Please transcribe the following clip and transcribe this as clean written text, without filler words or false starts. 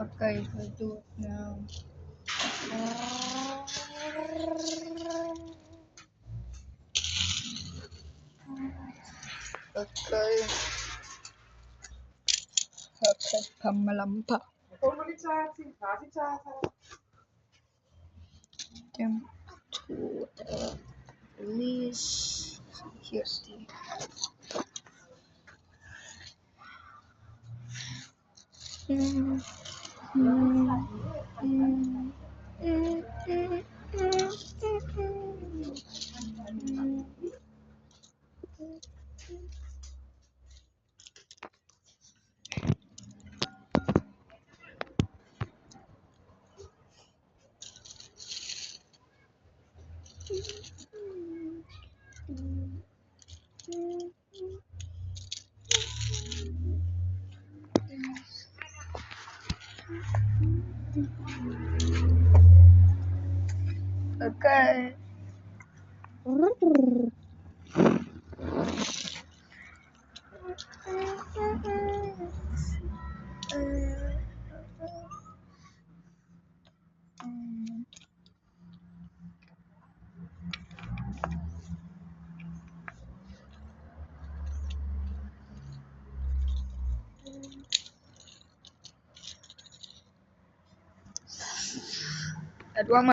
Okay, we'll do it now. Okay. Okay, pamalampa. Jump to the release. Here's the okay. At one